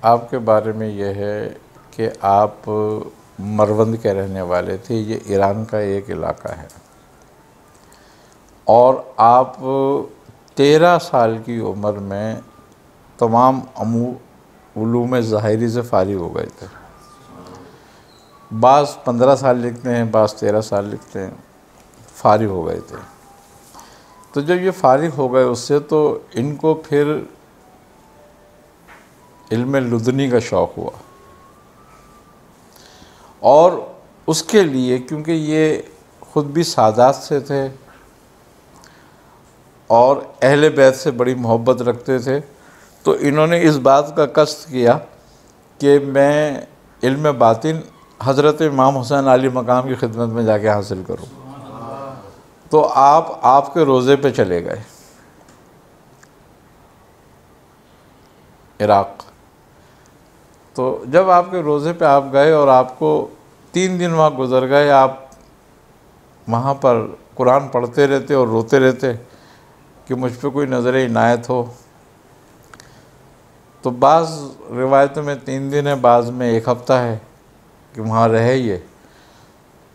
आपके बारे में यह है कि आप मरवंद के रहने वाले थे। ये ईरान का एक इलाका है और आप 13 साल की उम्र में तमाम उलूम ज़ाहिरी से फ़ारिग हो गए थे। बाज़ 15 साल लिखते हैं, बाज़ 13 साल लिखते हैं, फ़ारिग हो गए थे। तो जब ये फ़ारिग हो गए उससे, तो इनको फिर इल्म लुदनी का शौक़ हुआ और उसके लिए, क्योंकि ये ख़ुद भी सादात से थे और अहले बैत से बड़ी मोहब्बत रखते थे, तो इन्होंने इस बात का कष्ट किया कि मैं इल्म बातिन हज़रत इमाम हुसैन अली मकाम की खिदमत में जाके हासिल करूं। तो आपके रोज़े पे चले गए इराक़। तो जब आपके रोज़े पे आप गए और आपको 3 दिन वहाँ गुज़र गए, आप वहाँ पर कुरान पढ़ते रहते और रोते रहते कि मुझ पे कोई नज़र इनायत हो। तो बाज़ रिवायतों में 3 दिन है, बाज़ में 1 हफ़्ता है कि वहाँ रहे ये।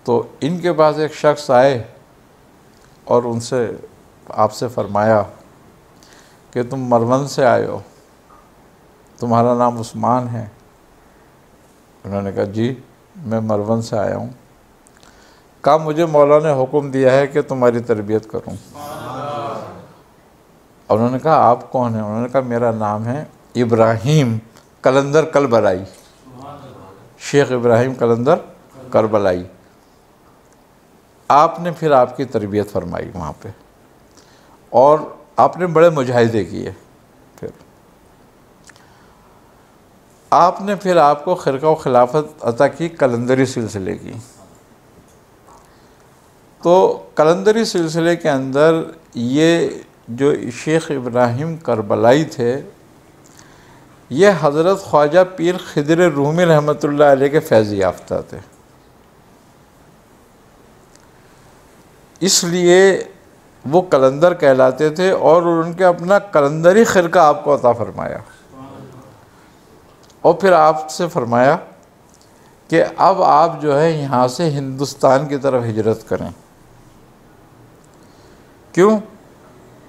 तो इनके पास एक शख्स आए और उनसे आपसे फ़रमाया कि तुम मरवंद से आए हो, तुम्हारा नाम उस्मान है। उन्होंने कहा जी मैं मरवंद से आया हूँ। कहा मुझे मौला ने हुक्म दिया है कि तुम्हारी तरबियत करूँ। और उन्होंने कहा आप कौन हैं? उन्होंने कहा मेरा नाम है इब्राहिम कलंदर करबलाई, शेख इब्राहिम कलंदर करबलाई। आपने फिर आपकी तरबियत फरमाई वहाँ पे और आपने बड़े मुजाहिदे किए। फिर आपने फिर आपको खिरका व खिलाफत अता की कलंदरी सिलसिले की। तो कलंदरी सिलसिले के अंदर ये जो शेख इब्राहिम करबलाई थे, ये हज़रत ख्वाजा पीर खिदर रूमी रहमतुल्लाह अलैह के फैज़ याफ्ता थे। इसलिए वो कलंदर कहलाते थे और उनके अपना कलंदरी खिरका आपको अता फरमाया। और फिर आपसे फरमाया कि अब आप जो है यहाँ से हिंदुस्तान की तरफ हिजरत करें। क्यों?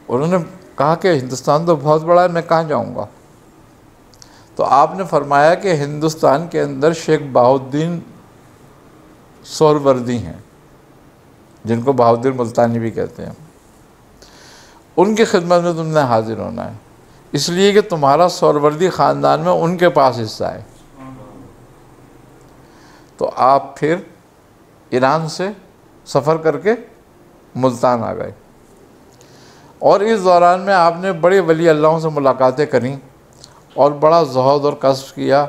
उन्होंने कहा कि हिंदुस्तान तो बहुत बड़ा है, मैं कहाँ जाऊँगा? तो आपने फरमाया कि हिंदुस्तान के अंदर शेख बहाउद्दीन सोहरवर्दी हैं, जिनको बहाउद्दीन मुल्तानी भी कहते हैं, उनकी खिदमत में तुमने हाजिर होना है, इसलिए कि तुम्हारा सोहरवर्दी ख़ानदान में उनके पास हिस्सा है। तो आप फिर ईरान से सफ़र करके मुल्तान आ गए और इस दौरान में आपने बड़े वली अल्लाहों से मुलाकातें करी और बड़ा ज़ुहद और कस्ब किया।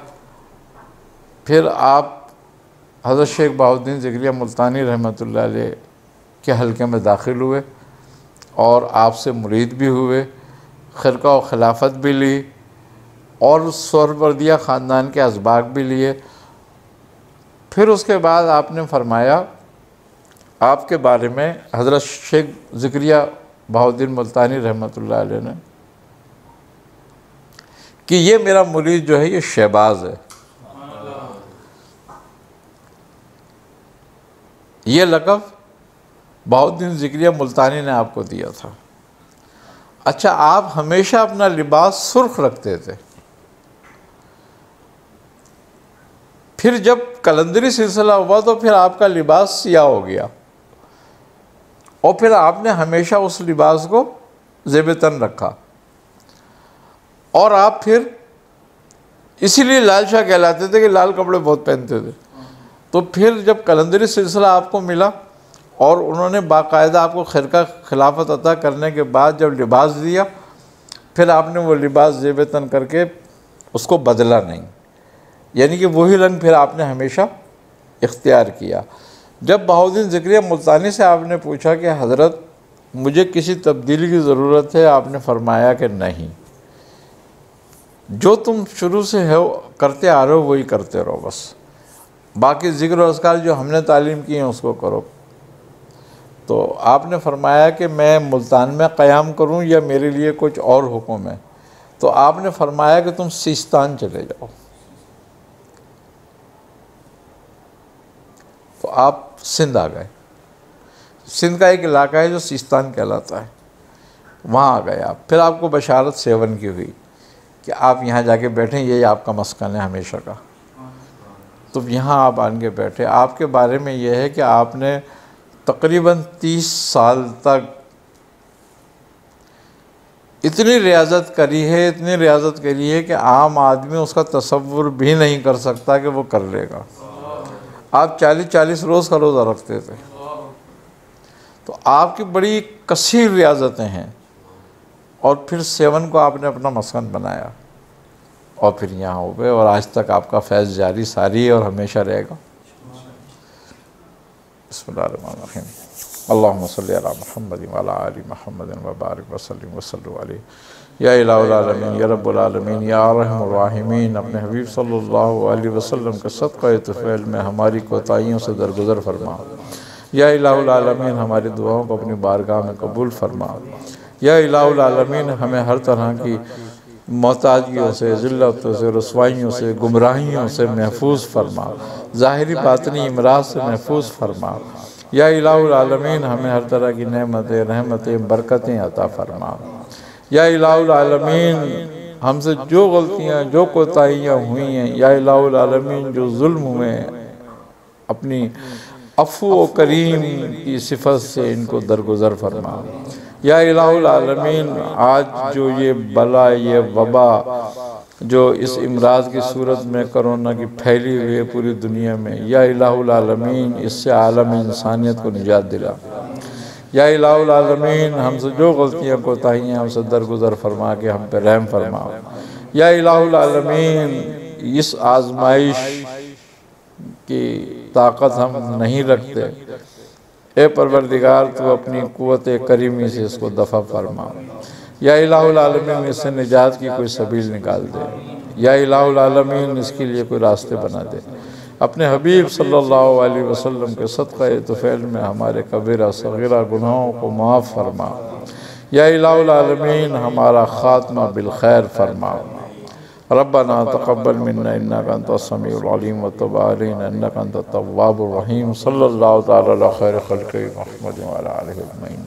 फिर आप हज़रत शेख बहाउद्दीन ज़िक्रिया मुल्तानी रहमतुल्लाह अलैह के हल्के में दाखिल हुए और आपसे मुरीद भी हुए, खिरका व खिलाफत भी ली और सोहरवर्दिया ख़ानदान के असबाक भी लिए। फिर उसके बाद आपने फरमाया आपके बारे में हज़रत शेख ज़िक्रिया बहाउद्दीन मुल्तानी रहमतुल्लाह अलैह ने कि ये मेरा मुरीद जो है ये शहबाज है। ये लक़ब बहाउद्दीन ज़िक्रिया मुल्तानी ने आपको दिया था। अच्छा, आप हमेशा अपना लिबास सुर्ख रखते थे। फिर जब कलंदरी सिलसिला हुआ तो फिर आपका लिबास सियाह हो गया और फिर आपने हमेशा उस लिबास को ज़ेब-ए-तन रखा और आप फिर इसीलिए लाल शाह कहलाते थे कि लाल कपड़े बहुत पहनते थे। तो फिर जब कलंदरी सिलसिला आपको मिला और उन्होंने बाकायदा आपको खिरका खिलाफत अता करने के बाद जब लिबास दिया, फिर आपने वो लिबास ज़ेब-ए-तन करके उसको बदला नहीं, यानी कि वही रंग फिर आपने हमेशा इख्तियार किया। जब बहाउद्दीन ज़िक्रिया मुल्तानी से आपने पूछा कि हज़रत मुझे किसी तब्दीली की ज़रूरत है, आपने फरमाया कि नहीं, जो तुम शुरू से हो करते आ रहे हो वही करते रहो, बस बाकी ज़िक्र और अस्कार जो हमने तालीम की हैं उसको करो। तो आपने फरमाया कि मैं मुल्तान में क़याम करूं या मेरे लिए कुछ और हुक्म है? तो आपने फरमाया कि तुम सिस्तान चले जाओ। तो आप सिंध आ गए। सिंध का एक इलाका है जो सिस्तान कहलाता है, वहाँ आ गए आप। फिर आपको बशारत सेवन की हुई कि आप यहाँ जाके बैठें, यही आपका मस्कन है हमेशा का। तो यहाँ आप आन के बैठे। आपके बारे में यह है कि आपने तकरीबन 30 साल तक इतनी रियाजत करी है, इतनी रियाजत करी है कि आम आदमी उसका तसव्वुर भी नहीं कर सकता कि वो कर लेगा। आप 40-40 रोज़ का रोज़ा रखते थे। तो आपकी बड़ी कसीर रियाजतें हैं, और फिर सेवन को आपने अपना मस्कन बनाया, और फिर यहाँ हो गए, और आज तक आपका फैज़ जारी सारी है और हमेशा रहेगा। बिस्मिल्लाहिर्रहमानिर्रहीम। अल्लाहुम्मा सल्ली अला मुहम्मद व अला आलि मुहम्मद व बारिक वसल्लिम वसल्लु अलैहि या इलाहुल आलमीन या रब्बुल आलमीन या अर्हमुर राहिमीन। अपने हबीब सल्लल्लाहु अलैहि वसल्लम के सदक़े तुफ़ैल में हमारी कोताहियों से दरगुज़र फरमा। या इलाहुल आलमीन हमारी दुआओं को अपनी बारगाह में कबूल फरमा। या इलाहुल आलमीन हमें हर तरह की मोहताजियों से, ज़िल्लतों से, रुसवाइयों से, गुमराहियों से महफूज फरमा, ज़ाहिरी बातनी इमराज से महफूज फरमा। या इलाहुल आलमीन हमें हर तरह की नेमतें, रहमतें, बरकतें अता फरमा। या इलाहुल आलमीन हमसे जो गलतियाँ, जो कोताहियाँ हुई हैं, या इलाहुल आलमीन जो जुल्म हुए हैं, अपनी अफ़ू व करीम की सिफत से इनको दरगुज़र फरमा। या इलाहुल आलमीन आज जो ये बला, ये वबा जो इस इमराज की सूरत में कोरोना की फैली हुई है पूरी दुनिया में, या इलाहुल आलमीन इससे आलम इंसानियत को निजात दिला। या इलाहुल आलमीन हमसे जो गलतियाँ कोताहियाँ हमसे दरगुज़र फरमा के हम पे रहम फरमा। या इलाहुल आलमीन इस आजमाइश की ताकत हम नहीं रखते, ए परवरदिगार तो अपनी कुव्वत करीमी से इसको दफ़ा फरमा। या इलाहुल आलमीन इससे निजात की कोई सबील निकाल दे। या इलाहुल आलमीन इसके लिए कोई रास्ते बना दे। अपने हबीब सल्लल्लाहु अलैहि वसल्लम के सदक़े तुफ़ैल में हमारे कबीरा सग़ीरा गुनाहों को माफ़ फरमा। या इलाहुल आलमीन हमारा ख़ात्मा बिल खैर फरमा। रब्बना तक़ब्बल मिन्ना इन्नका अंतस समीउल अलीम व तुब अलैना इन्नका अंतत तव्वाबुर रहीम। सल्लल्लाहु तआला अला खैरि ख़ल्क़िही मुहम्मद व अला आलिहि अजमईन।